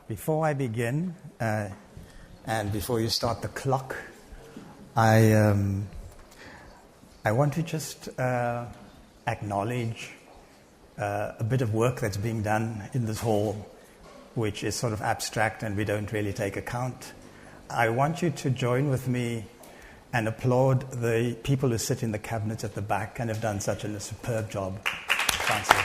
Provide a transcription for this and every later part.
Before I begin, and before you start the clock, I want to just acknowledge a bit of work that's being done in this hall, which is sort of abstract and we don't really take account. I want you to join with me and applaud the people who sit in the cabinets at the back and have done such a superb job. Thank you.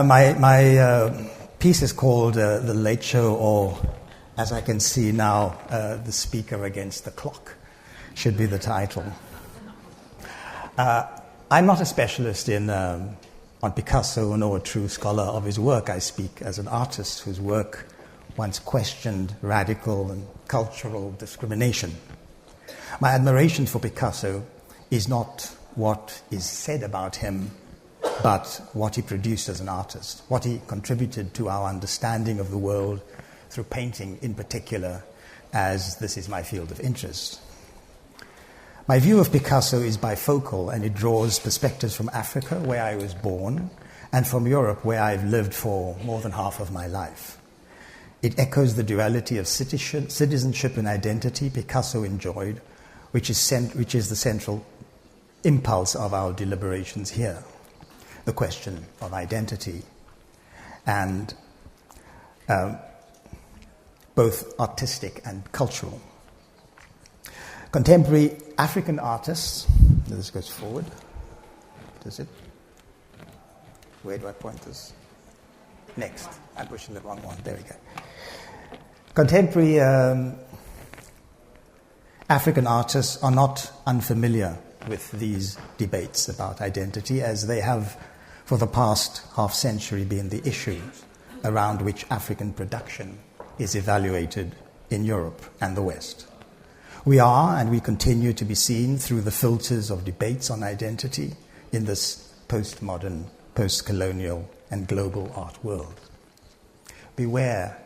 My piece is called The Late Show, or as I can see now, The Speaker Against the Clock should be the title. I'm not a specialist on Picasso nor a true scholar of his work. I speak as an artist whose work once questioned radical and cultural discrimination. My admiration for Picasso is not what is said about him, but what he produced as an artist, what he contributed to our understanding of the world through painting in particular, as this is my field of interest. My view of Picasso is bifocal, and it draws perspectives from Africa, where I was born, and from Europe, where I've lived for more than half of my life. It echoes the duality of citizenship and identity Picasso enjoyed, which is the central impulse of our deliberations here. The question of identity, and both artistic and cultural. Contemporary African artists, this goes forward, does it? Where do I point this? Next, I'm pushing the wrong one, there we go. Contemporary African artists are not unfamiliar with these debates about identity, as they have for the past half-century been the issues around which African production is evaluated in Europe and the West. We are, and we continue to be seen through the filters of debates on identity in this postmodern, post-colonial, and global art world. Beware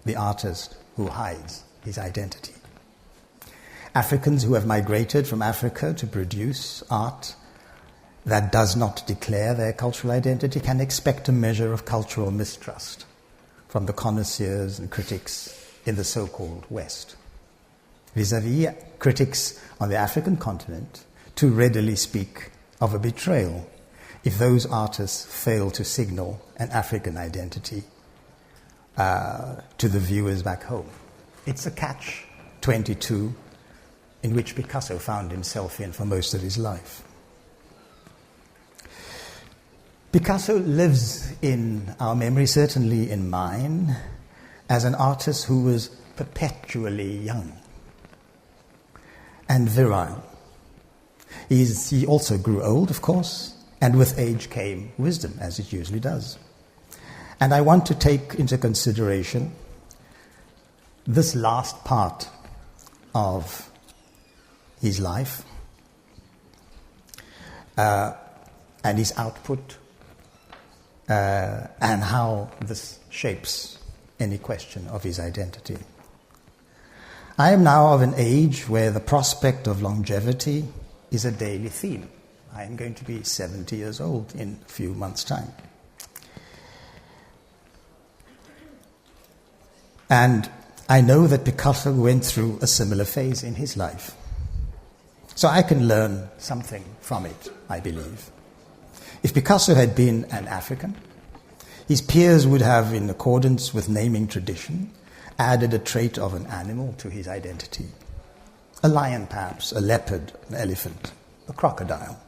the artist who hides his identity. Africans who have migrated from Africa to produce art that does not declare their cultural identity can expect a measure of cultural mistrust from the connoisseurs and critics in the so-called West. Vis-à-vis critics on the African continent, too readily speak of a betrayal if those artists fail to signal an African identity to the viewers back home. It's a catch-22 in which Picasso found himself in for most of his life. Picasso lives in our memory, certainly in mine, as an artist who was perpetually young and virile. He also grew old, of course, and with age came wisdom, as it usually does. And I want to take into consideration this last part of his life and his output, and how this shapes any question of his identity. I am now of an age where the prospect of longevity is a daily theme. I am going to be 70 years old in a few months' time. And I know that Picasso went through a similar phase in his life. So I can learn something from it, I believe. If Picasso had been an African, his peers would have, in accordance with naming tradition, added a trait of an animal to his identity. A lion, perhaps, a leopard, an elephant, a crocodile.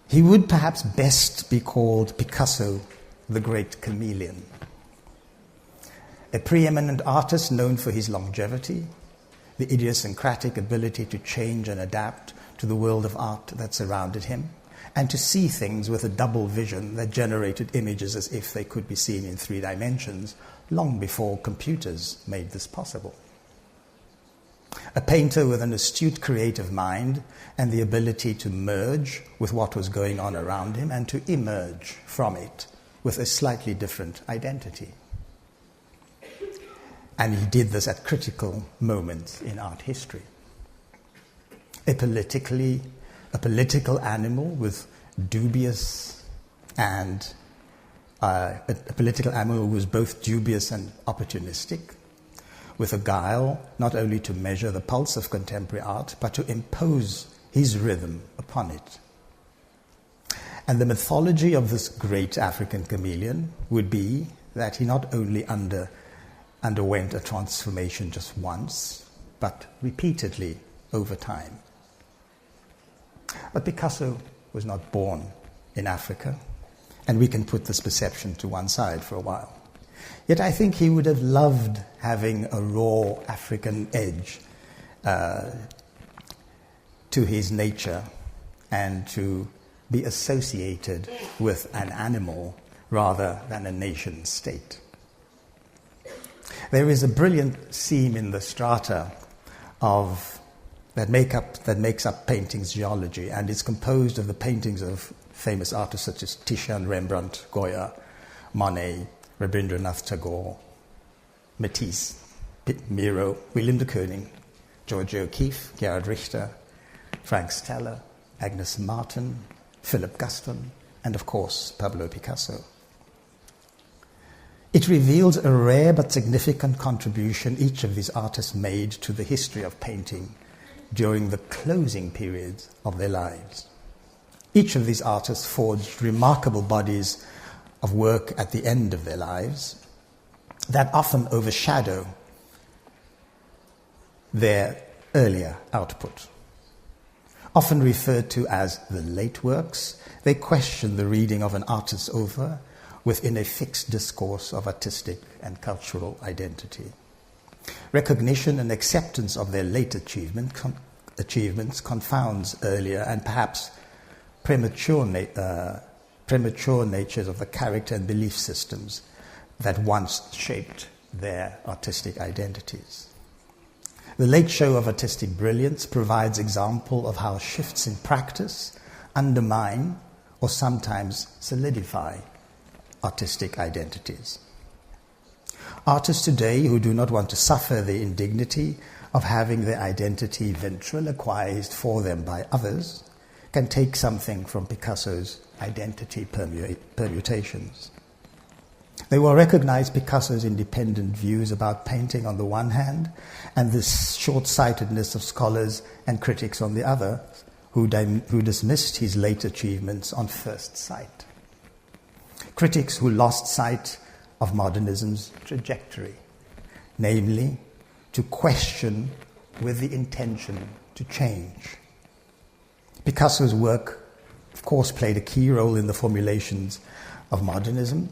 He would perhaps best be called Picasso, the great chameleon. A preeminent artist known for his longevity, the idiosyncratic ability to change and adapt to the world of art that surrounded him, and to see things with a double vision that generated images as if they could be seen in 3 dimensions long before computers made this possible. A painter with an astute creative mind and the ability to merge with what was going on around him and to emerge from it with a slightly different identity. And he did this at critical moments in art history. A political animal with dubious and a political animal who was both dubious and opportunistic, with a guile not only to measure the pulse of contemporary art, but to impose his rhythm upon it. And the mythology of this great African chameleon would be that he not only underwent a transformation just once, but repeatedly over time. But Picasso was not born in Africa, and we can put this perception to one side for a while. Yet I think he would have loved having a raw African edge to his nature and to be associated with an animal rather than a nation state. There is a brilliant seam in the strata that makes up painting's geology, and it's composed of the paintings of famous artists such as Titian, Rembrandt, Goya, Monet, Rabindranath Tagore, Matisse, Miro, Willem de Kooning, George O'Keeffe, Gerhard Richter, Frank Stella, Agnes Martin, Philip Gaston, and of course Pablo Picasso. It reveals a rare but significant contribution each of these artists made to the history of painting during the closing periods of their lives. Each of these artists forged remarkable bodies of work at the end of their lives that often overshadow their earlier output. Often referred to as the late works, they question the reading of an artist's oeuvre within a fixed discourse of artistic and cultural identity. Recognition and acceptance of their late achievements confounds earlier and perhaps premature natures of the character and belief systems that once shaped their artistic identities. The late show of artistic brilliance provides example of how shifts in practice undermine or sometimes solidify artistic identities. Artists today who do not want to suffer the indignity of having their identity ventriloquized for them by others can take something from Picasso's identity permutations. They will recognize Picasso's independent views about painting on the one hand and the short-sightedness of scholars and critics on the other who dismissed his late achievements on first sight. Critics who lost sight of modernism's trajectory, namely to question with the intention to change. Picasso's work, of course, played a key role in the formulations of modernism,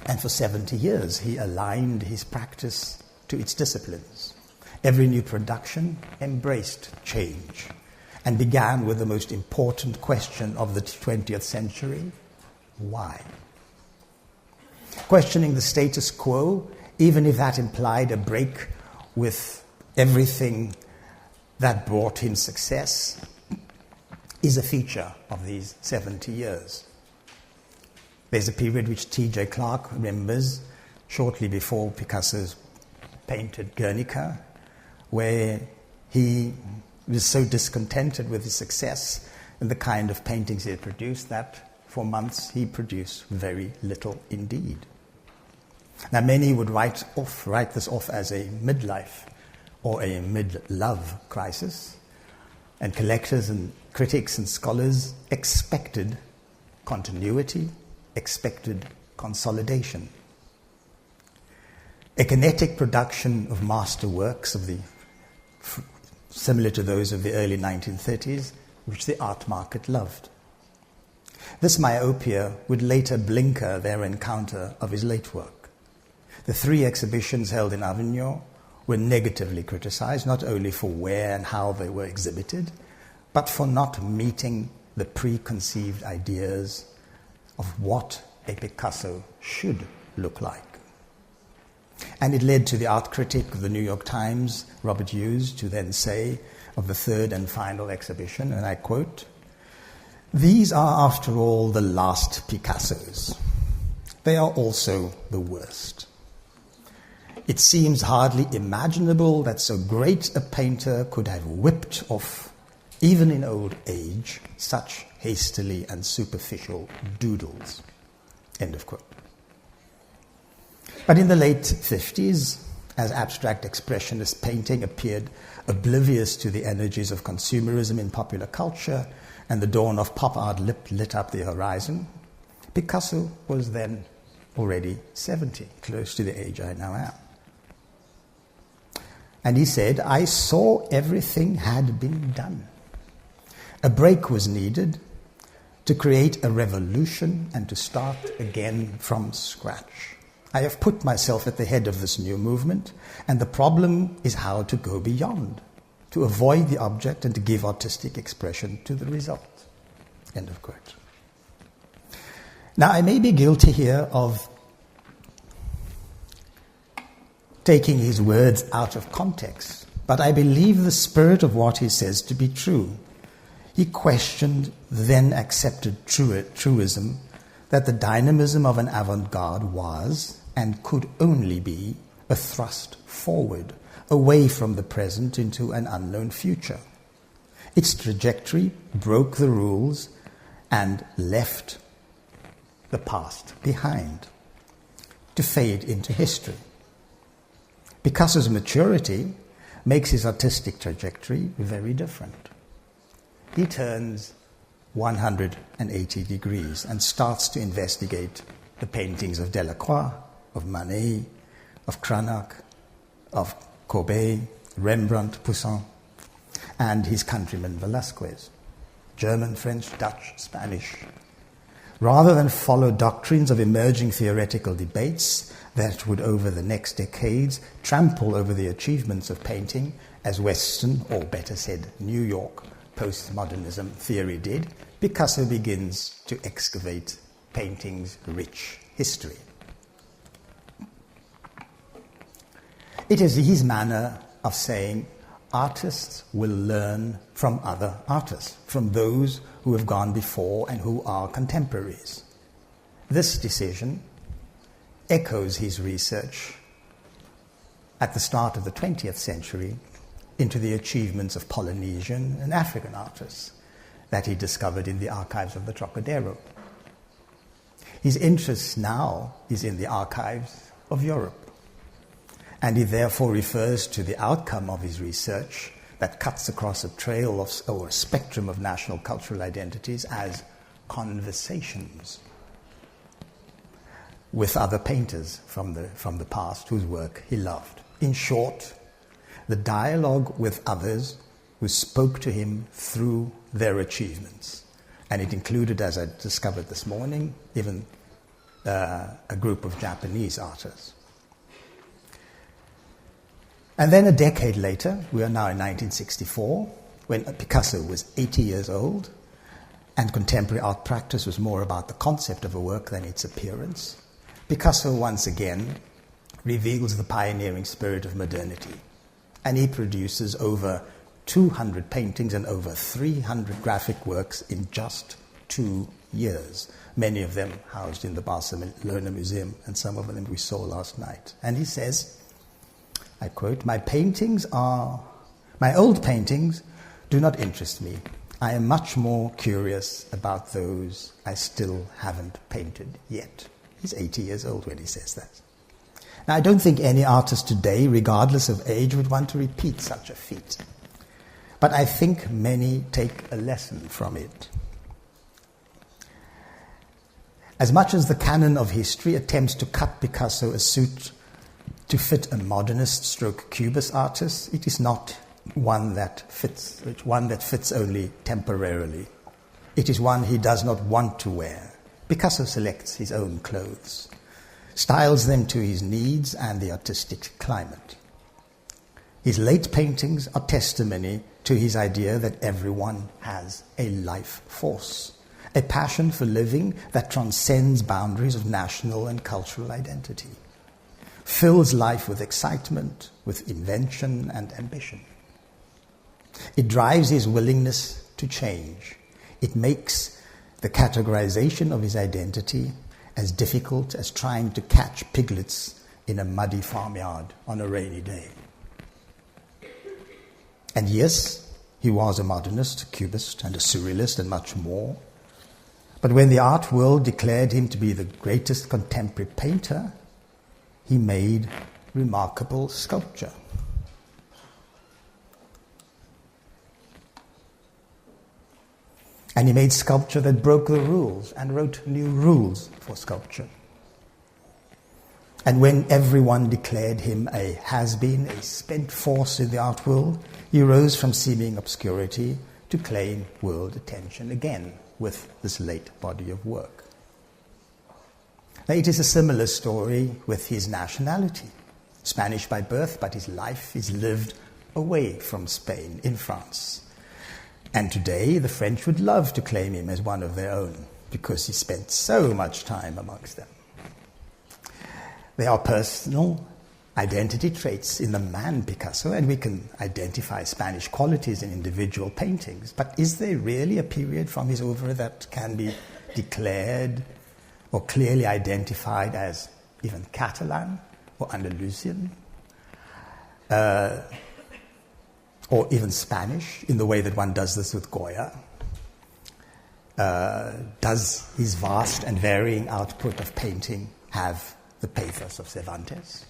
and for 70 years he aligned his practice to its disciplines. Every new production embraced change and began with the most important question of the 20th century: why? Questioning the status quo, even if that implied a break with everything that brought him success, is a feature of these 70 years. There's a period which T.J. Clark remembers shortly before Picasso's painted Guernica, where he was so discontented with his success and the kind of paintings he had produced that for months he produced very little indeed. Now many would write this off as a midlife or a mid-love crisis, and collectors and critics and scholars expected continuity, expected consolidation. A kinetic production of masterworks similar to those of the early 1930s, which the art market loved. This myopia would later blinker their encounter of his late work. The 3 exhibitions held in Avignon were negatively criticized, not only for where and how they were exhibited, but for not meeting the preconceived ideas of what a Picasso should look like. And it led to the art critic of the New York Times, Robert Hughes, to then say of the 3rd and final exhibition, and I quote, "These are, after all, the last Picassos. they are also the worst. It seems hardly imaginable that so great a painter could have whipped off, even in old age, such hastily and superficial doodles. End of quote. But in the late 50s, as abstract expressionist painting appeared oblivious to the energies of consumerism in popular culture and the dawn of pop art lit up the horizon, Picasso was then already 70, close to the age I now am. And he said, "I saw everything had been done. A break was needed to create a revolution and to start again from scratch. I have put myself at the head of this new movement, and the problem is how to go beyond, to avoid the object and to give artistic expression to the result." End of quote. Now, I may be guilty here of taking his words out of context, but I believe the spirit of what he says to be true. He questioned then accepted truism that the dynamism of an avant-garde was and could only be a thrust forward, away from the present into an unknown future. Its trajectory broke the rules and left the past behind, to fade into history. Picasso's maturity makes his artistic trajectory very different. He turns 180 degrees and starts to investigate the paintings of Delacroix, of Manet, of Cranach, of Courbet, Rembrandt, Poussin, and his countryman Velázquez, German, French, Dutch, Spanish. Rather than follow doctrines of emerging theoretical debates that would, over the next decades, trample over the achievements of painting, as Western, or better said, New York, postmodernism theory did, Picasso begins to excavate painting's rich history. It is his manner of saying artists will learn from other artists, from those who have gone before and who are contemporaries. This decision echoes his research at the start of the 20th century into the achievements of Polynesian and African artists that he discovered in the archives of the Trocadero. His interest now is in the archives of Europe, and he therefore refers to the outcome of his research that cuts across a trail of, or a spectrum of national cultural identities as conversations with other painters from the past whose work he loved. In short, the dialogue with others who spoke to him through their achievements. And it included, as I discovered this morning, even a group of Japanese artists. And then a decade later, we are now in 1964, when Picasso was 80 years old, and contemporary art practice was more about the concept of a work than its appearance. Picasso once again reveals the pioneering spirit of modernity, and he produces over 200 paintings and over 300 graphic works in just 2 years, many of them housed in the Barcelona Museum, and some of them we saw last night. And he says, I quote, my old paintings do not interest me. I am much more curious about those I still haven't painted yet." He's 80 years old when he says that. Now, I don't think any artist today, regardless of age, would want to repeat such a feat. But I think many take a lesson from it. As much as the canon of history attempts to cut Picasso a suit to fit a modernist stroke cubist artist, it is not one that fits only temporarily. It is one he does not want to wear. Picasso selects his own clothes, styles them to his needs and the artistic climate. His late paintings are testimony to his idea that everyone has a life force, a passion for living that transcends boundaries of national and cultural identity, fills life with excitement, with invention and ambition. It drives his willingness to change. It makes the categorization of his identity as difficult as trying to catch piglets in a muddy farmyard on a rainy day. And yes, he was a modernist, a cubist, and a surrealist, and much more. But when the art world declared him to be the greatest contemporary painter, he made remarkable sculpture. And he made sculpture that broke the rules and wrote new rules for sculpture. And when everyone declared him a has-been, a spent force in the art world, he rose from seeming obscurity to claim world attention again with this late body of work. Now, it is a similar story with his nationality. Spanish by birth, but his life is lived away from Spain, in France. And today, the French would love to claim him as one of their own, because he spent so much time amongst them. There are personal identity traits in the man Picasso, and we can identify Spanish qualities in individual paintings. But is there really a period from his oeuvre that can be declared or clearly identified as even Catalan or Andalusian? Or even Spanish, in the way that one does this with Goya? Does his vast and varying output of painting have the pathos of Cervantes?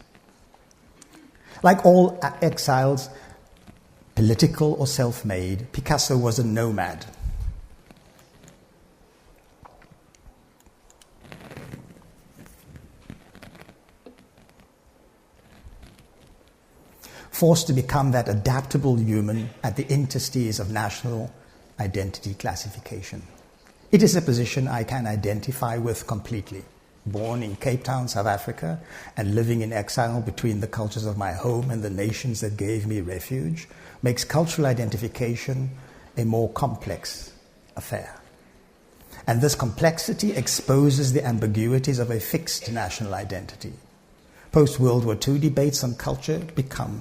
Like all exiles, political or self-made, Picasso was a nomad. Forced to become that adaptable human at the interstices of national identity classification. It is a position I can identify with completely. Born in Cape Town, South Africa, and living in exile between the cultures of my home and the nations that gave me refuge, makes cultural identification a more complex affair. And this complexity exposes the ambiguities of a fixed national identity. Post-World War II debates on culture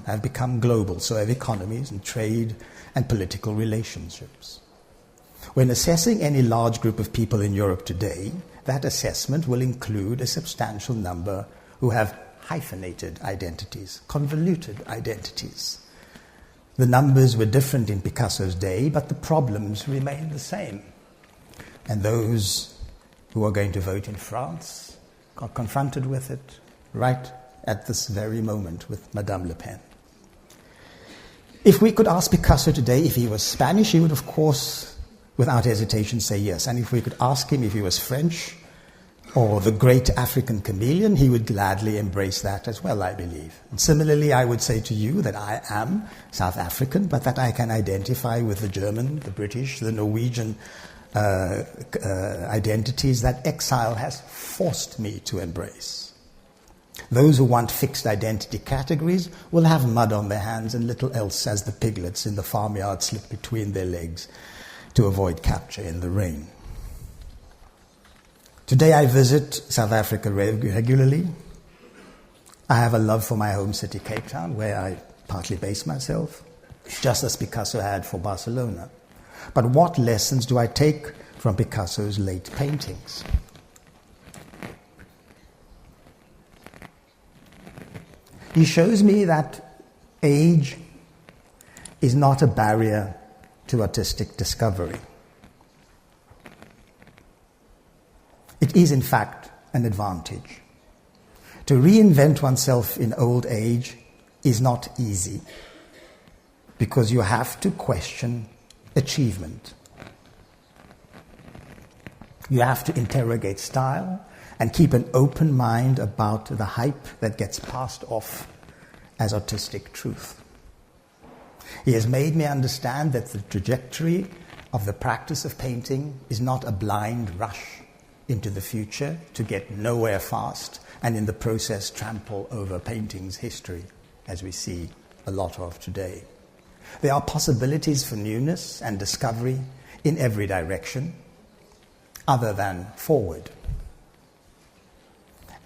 have become global, so have economies and trade and political relationships. When assessing any large group of people in Europe today, that assessment will include a substantial number who have hyphenated identities, convoluted identities. The numbers were different in Picasso's day, but the problems remain the same. And those who are going to vote in France are confronted with it right at this very moment with Madame Le Pen. If we could ask Picasso today if he was Spanish, he would, of course, without hesitation, say yes. And if we could ask him if he was French or the great African chameleon, he would gladly embrace that as well, I believe. And similarly, I would say to you that I am South African, but that I can identify with the German, the British, the Norwegian identities that exile has forced me to embrace. Those who want fixed identity categories will have mud on their hands and little else as the piglets in the farmyard slip between their legs to avoid capture in the rain. Today I visit South Africa regularly. I have a love for my home city, Cape Town, where I partly base myself, just as Picasso had for Barcelona. But what lessons do I take from Picasso's late paintings? He shows me that age is not a barrier to artistic discovery. It is, in fact, an advantage. To reinvent oneself in old age is not easy, because you have to question achievement. You have to interrogate style and keep an open mind about the hype that gets passed off as artistic truth. He has made me understand that the trajectory of the practice of painting is not a blind rush into the future to get nowhere fast and in the process trample over painting's history, as we see a lot of today. There are possibilities for newness and discovery in every direction other than forward.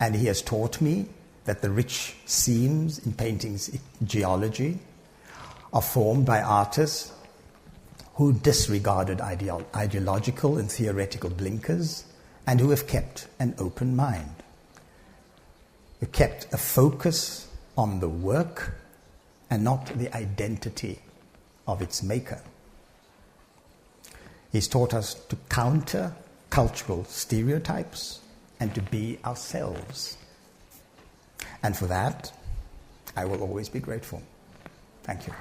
And he has taught me that the rich seams in painting's geology are formed by artists who disregarded ideological and theoretical blinkers and who have kept an open mind, who kept a focus on the work and not the identity of its maker. He's taught us to counter cultural stereotypes and to be ourselves. And for that, I will always be grateful. Thank you.